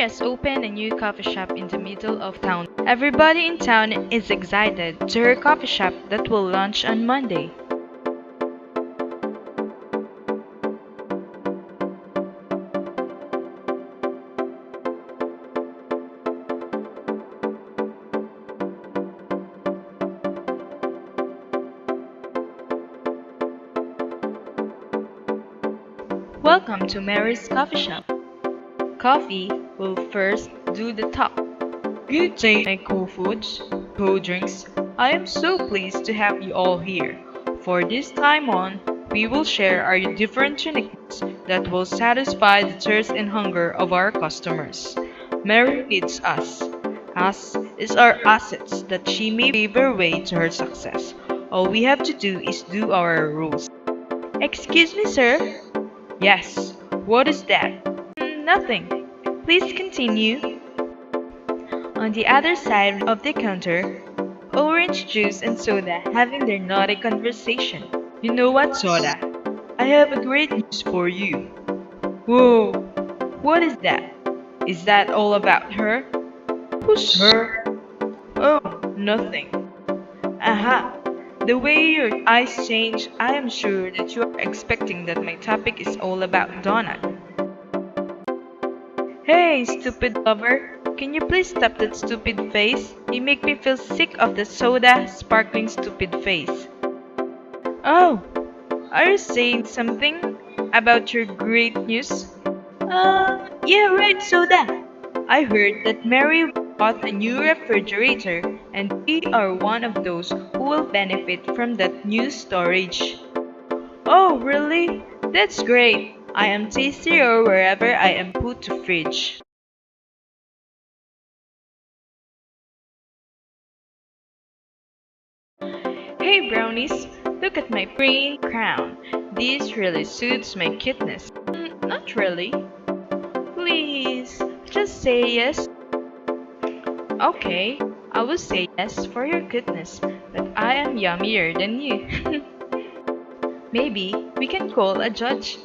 Mary has opened a new coffee shop in the middle of town. Everybody in town is excited to her coffee shop that will launch on Monday. Welcome to Mary's coffee shop. Coffee will first do the talk. Good day, my co-foods, co-drinks. I am so pleased to have you all here. For this time on, we will share our different unique needs that will satisfy the thirst and hunger of our customers. Mary needs us. Us is our assets that she may pave her way to her success. All we have to do is do our rules. Excuse me, sir? Yes. What is that? Nothing. Please continue. On the other side of the counter, orange juice and soda having their naughty conversation. You know what, soda? I have a great news for you. Whoa, what is that? Is that all about her? Who's her? Oh, nothing. Aha! The way your eyes change, I am sure that you are expecting that my topic is all about Donut. Hey, stupid lover! Can you please stop that stupid face? You make me feel sick of the soda, sparkling stupid face. Oh, are you saying something about your great news? Yeah, right, soda. I heard that Mary bought a new refrigerator and we are one of those who will benefit from that new storage. Oh, really? That's great. I am tastier wherever I am put to fridge. Hey brownies, look at my green crown. This really suits my cuteness. Not really. Please, just say yes. Okay, I will say yes for your cuteness, but I am yummier than you. Maybe we can call a judge.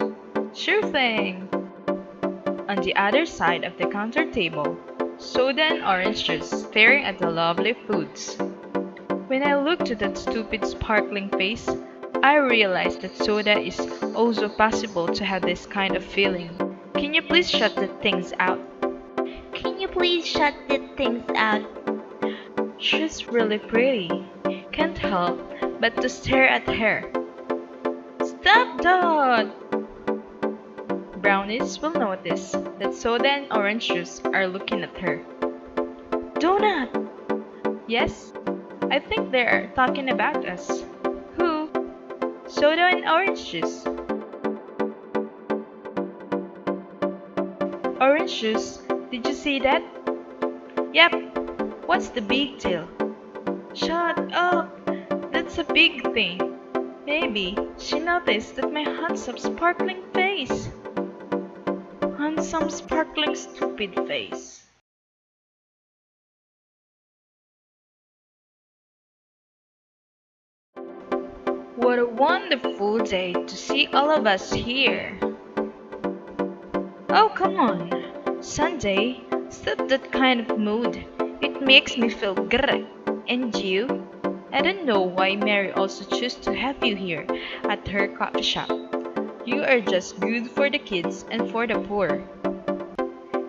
Sure thing. On the other side of the counter table, soda and orange juice staring at the lovely foods. When I looked at that stupid sparkling face, I realized that soda is also possible to have this kind of feeling. Can you please shut the things out? Can you please shut the things out? She's really pretty. Can't help but to stare at her. Stop that! Brownies will notice that soda and orange juice are looking at her. Donut! Yes, I think they are talking about us. Who? Soda and orange juice. Orange juice, did you see that? Yep. What's the big deal? Shut up! That's a big thing. Maybe she noticed that my handsome sparkling face. Handsome sparkling stupid face. What a wonderful day to see all of us here. Oh, come on. Sunday, stop that kind of mood. It makes me feel grr. And you? I don't know why Mary also chose to have you here at her coffee shop. You are just good for the kids and for the poor.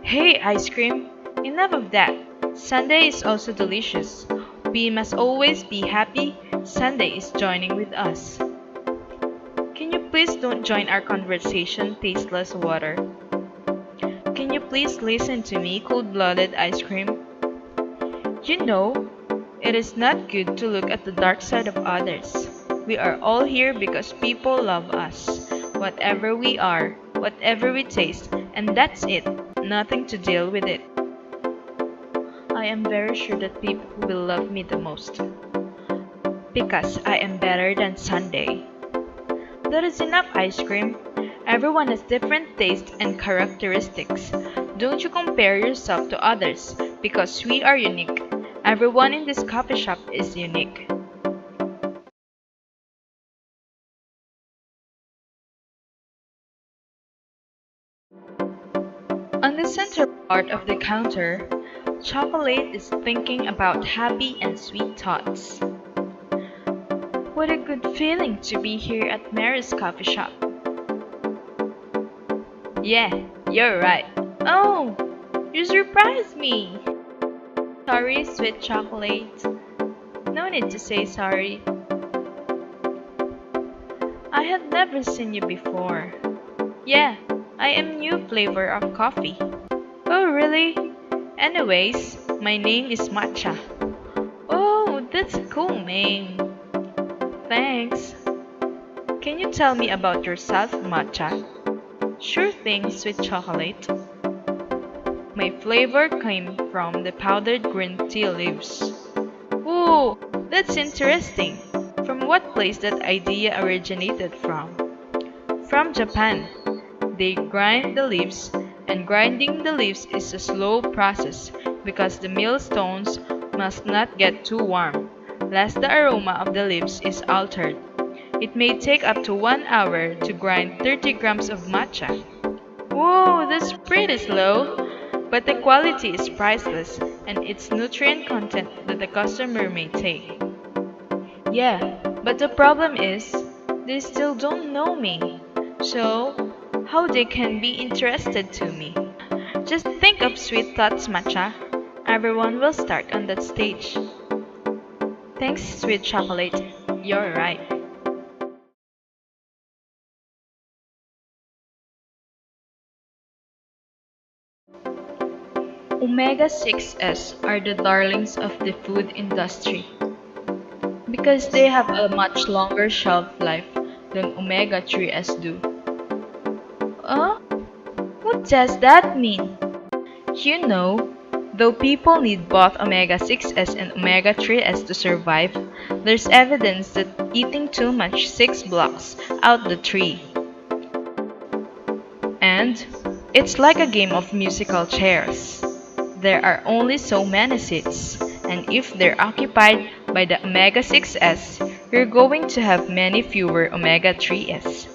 Hey, ice cream! Enough of that. Sunday is also delicious. We must always be happy. Sunday is joining with us. Can you please don't join our conversation, tasteless water? Can you please listen to me, cold-blooded ice cream? You know, it is not good to look at the dark side of others. We are all here because people love us. Whatever we are, whatever we taste, and that's it. Nothing to deal with it. I am very sure that people will love me the most. Because I am better than Sunday. That is enough, ice cream. Everyone has different tastes and characteristics. Don't you compare yourself to others because we are unique. Everyone in this coffee shop is unique. On the center part of the counter, Chocolate is thinking about happy and sweet thoughts. What a good feeling to be here at Mary's coffee shop. Yeah, you're right. Oh, you surprised me. Sorry, sweet chocolate. No need to say sorry. I have never seen you before. Yeah, I am new flavor of coffee. Oh, really? Anyways, my name is Matcha. Oh, that's a cool name. Thanks. Can you tell me about yourself, Matcha? Sure thing, sweet chocolate. My flavor came from the powdered green tea leaves. Ooh, that's interesting. From what place that idea originated from? From Japan. They grind the leaves, and grinding the leaves is a slow process because the millstones must not get too warm, lest the aroma of the leaves is altered. It may take up to 1 hour to grind 30 grams of matcha. Whoa, that's pretty slow. But the quality is priceless, and its nutrient content that the customer may take. Yeah, but the problem is, they still don't know me. So, how they can be interested to me? Just think of sweet thoughts, matcha. Everyone will start on that stage. Thanks, sweet chocolate. You're right. Omega 6s are the darlings of the food industry because they have a much longer shelf life than omega 3s do. Uh, what does that mean? You know, though people need both omega 6s and omega 3s to survive, there's evidence that eating too much 6 blocks out the tree. And it's like a game of musical chairs. There are only so many seats, and if they're occupied by the omega 6s, you're going to have many fewer omega 3s.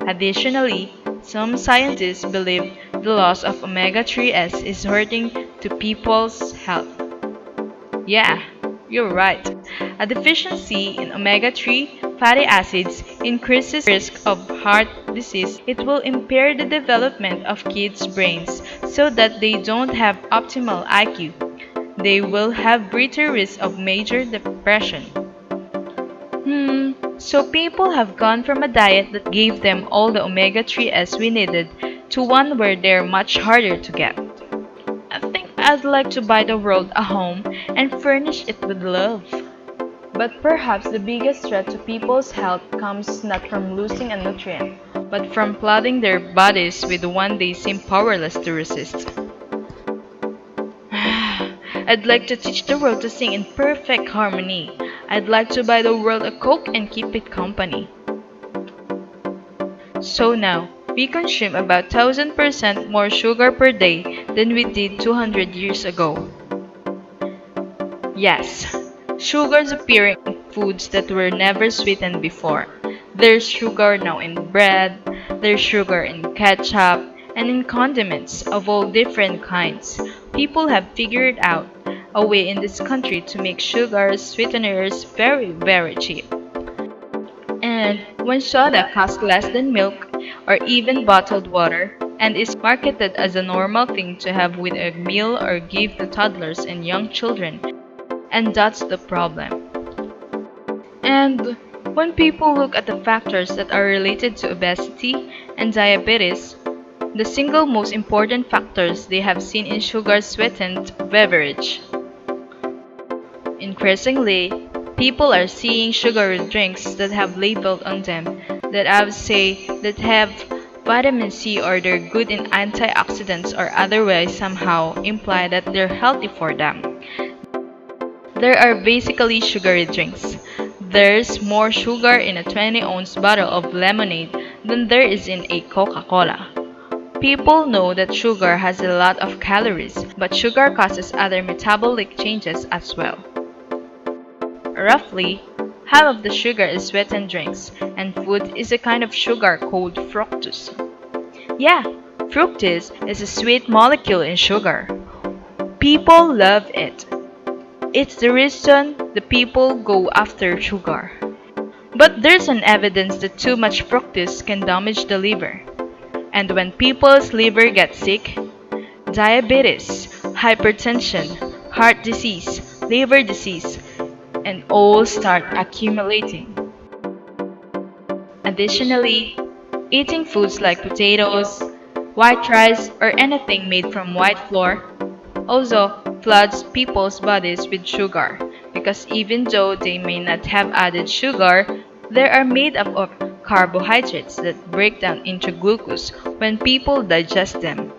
Additionally, some scientists believe the loss of omega 3s is hurting to people's health. Yeah, you're right. A deficiency in omega 3 fatty acids increases the risk of heart disease. It will impair the development of kids' brains so that they don't have optimal IQ. They will have greater risk of major depression. So people have gone from a diet that gave them all the omega 3s we needed to one where they're much harder to get. I think I'd like to buy the world a home and furnish it with love. But perhaps the biggest threat to people's health comes not from losing a nutrient, but from flooding their bodies with one they seem powerless to resist. I'd like to teach the world to sing in perfect harmony. I'd like to buy the world a Coke and keep it company. So now, we consume about 1000% more sugar per day than we did 200 years ago. Yes, sugars appearing in foods that were never sweetened before. There's sugar now in bread, there's sugar in ketchup, and in condiments of all different kinds. People have figured out a way in this country to make sugar sweeteners very, very cheap. And when soda costs less than milk or even bottled water and is marketed as a normal thing to have with a meal or give to toddlers and young children, and that's the problem. And when people look at the factors that are related to obesity and diabetes, the single most important factors they have seen in sugar sweetened beverage. Increasingly, people are seeing sugary drinks that have labeled on them that have vitamin C or they're good in antioxidants or otherwise somehow imply that they're healthy for them. There are basically sugary drinks. There's more sugar in a 20-ounce bottle of lemonade than there is in a Coca-Cola. People know that sugar has a lot of calories, but sugar causes other metabolic changes as well. Roughly, half of the sugar is sweetened drinks, and food is a kind of sugar called fructose. Yeah, Fructose is a sweet molecule in sugar. People love it. It's the reason the people go after sugar. But there's an evidence that too much fructose can damage the liver. And when people's liver gets sick, diabetes, hypertension, heart disease, liver disease, and all start accumulating. Additionally, eating foods like potatoes, white rice, or anything made from white flour also floods people's bodies with sugar because even though they may not have added sugar, they are made up of carbohydrates that break down into glucose when people digest them.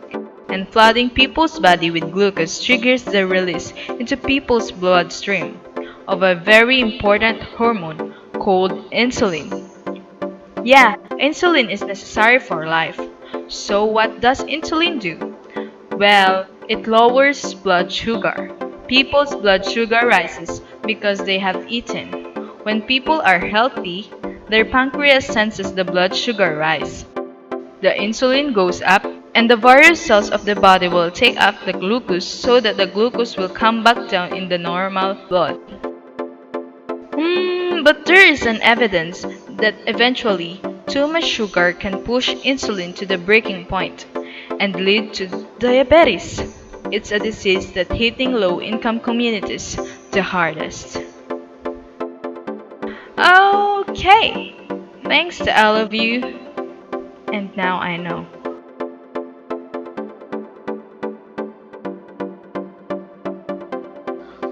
And flooding people's body with glucose triggers the release into people's bloodstream of a very important hormone called insulin. Yeah, insulin is necessary for life. So what does insulin do? Well, it lowers blood sugar. People's blood sugar rises because they have eaten. When people are healthy, their pancreas senses the blood sugar rise. The insulin goes up, and the various cells of the body will take up the glucose so that the glucose will come back down in the normal blood. But there is an evidence that eventually too much sugar can push insulin to the breaking point and lead to diabetes. It's a disease that hitting low-income communities the hardest. Okay, thanks to all of you, and now I know.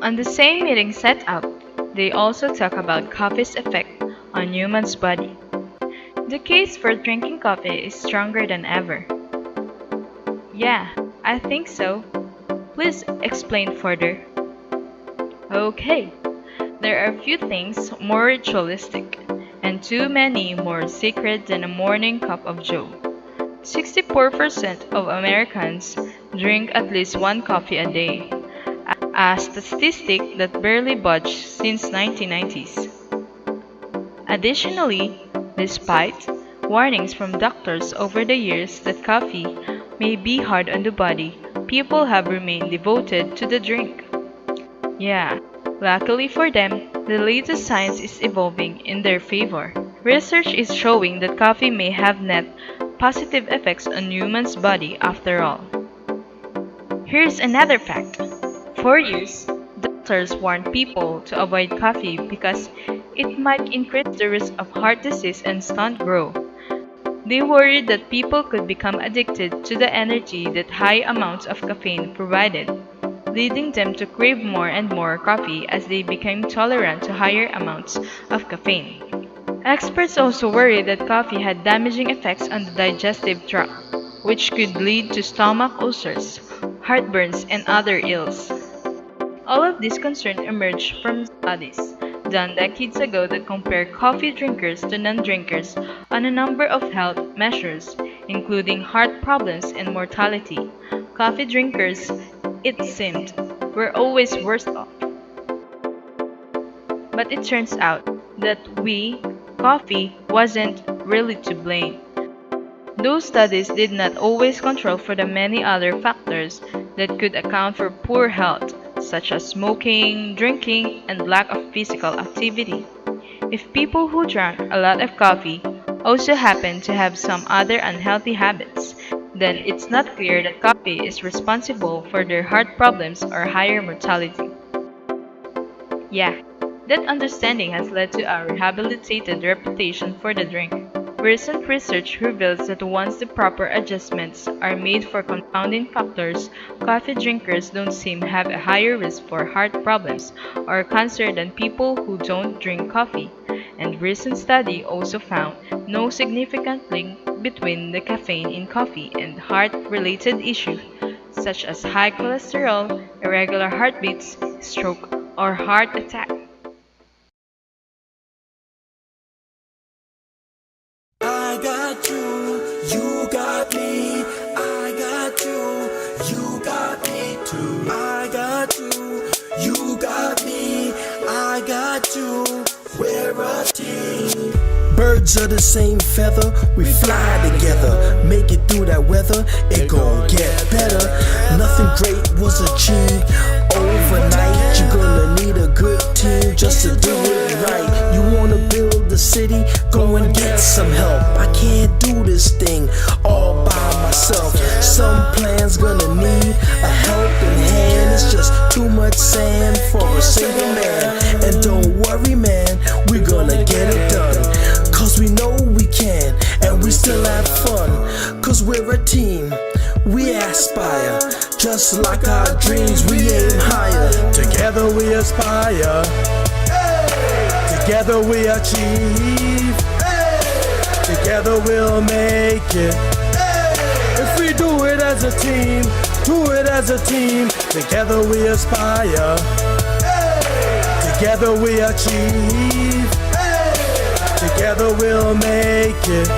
On the same meeting setup, they also talk about coffee's effect on humans' body. The case for drinking coffee is stronger than ever. Yeah, I think so. Please explain further. Okay, there are few things more ritualistic and too many more sacred than a morning cup of joe. 64% of Americans drink at least one coffee a day, a statistic that barely budged since 1990s. Additionally, despite warnings from doctors over the years that coffee may be hard on the body, people have remained devoted to the drink. Yeah, luckily for them, the latest science is evolving in their favor. Research is showing that coffee may have net positive effects on humans' body after all. Here's another fact. For years, doctors warned people to avoid coffee because it might increase the risk of heart disease and stunt growth. They worried that people could become addicted to the energy that high amounts of caffeine provided, leading them to crave more and more coffee as they became tolerant to higher amounts of caffeine. Experts also worried that coffee had damaging effects on the digestive tract, which could lead to stomach ulcers, heartburns, and other ills. All of these concerns emerged from studies done decades ago that compared coffee drinkers to non-drinkers on a number of health measures, including heart problems and mortality. Coffee drinkers, it seemed, were always worse off. But it turns out that coffee, wasn't really to blame. Those studies did not always control for the many other factors that could account for poor health, such as smoking, drinking, and lack of physical activity. If people who drank a lot of coffee also happen to have some other unhealthy habits, then it's not clear that coffee is responsible for their heart problems or higher mortality. Yeah, that understanding has led to a rehabilitated reputation for the drink. Recent research reveals that once the proper adjustments are made for confounding factors, coffee drinkers don't seem to have a higher risk for heart problems or cancer than people who don't drink coffee. And recent study also found no significant link between the caffeine in coffee and heart-related issues such as high cholesterol, irregular heartbeats, stroke, or heart attack. I got you, you got me. I got you, you got me too. I got you, you got me. I got you. We're a team. Birds of the same feather, we fly together. Make it through that weather, it gon' get better. Nothing great was achieved overnight. You're gonna need a good team just to do it right. You wanna build the city, go and get some help. I can't do this thing all by myself. Some plans gonna need a helping hand. It's just too much sand for a single man. And don't worry, man, we're gonna get it done. Cause we know we can, and we still have fun. Cause we're a team, we aspire. Just like our dreams, we aim higher. Together we aspire, together we achieve, together we'll make it. If we do it as a team, do it as a team. Together we aspire, together we achieve, together we'll make it.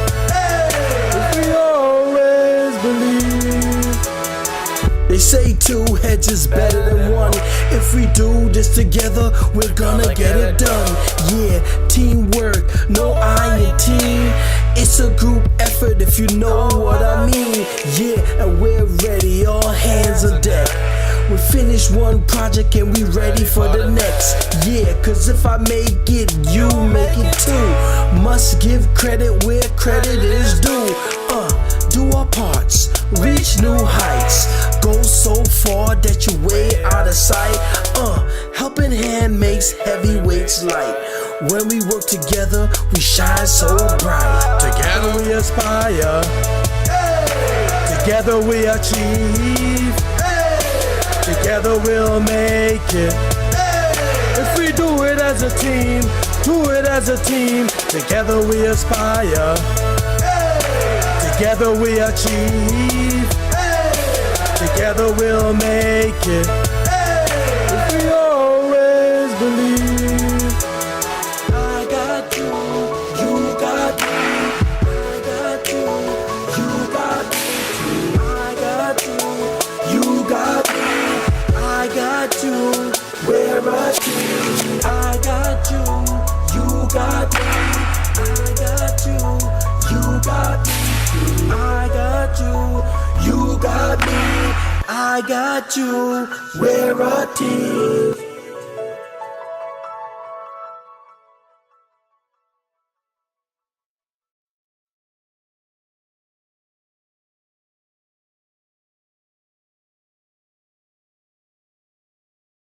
If we always believe. They say two heads is better than one. If we do this together, we're gonna get it done. Yeah, teamwork, no I in team. It's a group effort if you know what I mean. Yeah, and we're ready, all hands on deck. We finished one project and we ready for the next. Yeah, cause if I make it, you make it too. Must give credit where credit is due. Do our parts, reach new heights. Go so far that you're way out of sight. Helping hand makes heavyweights light. When we work together, we shine so bright. Together we aspire, together we achieve, together we'll make it. If we do it as a team, do it as a team. Together we aspire, together we achieve, together we'll make it. If we always believe. I got you, you got me. I got you, you got me. I got you, you got me. I got you, we're a team. I got you, you got me. I got you, you got me. I got you, you got me. I got you, we're a team.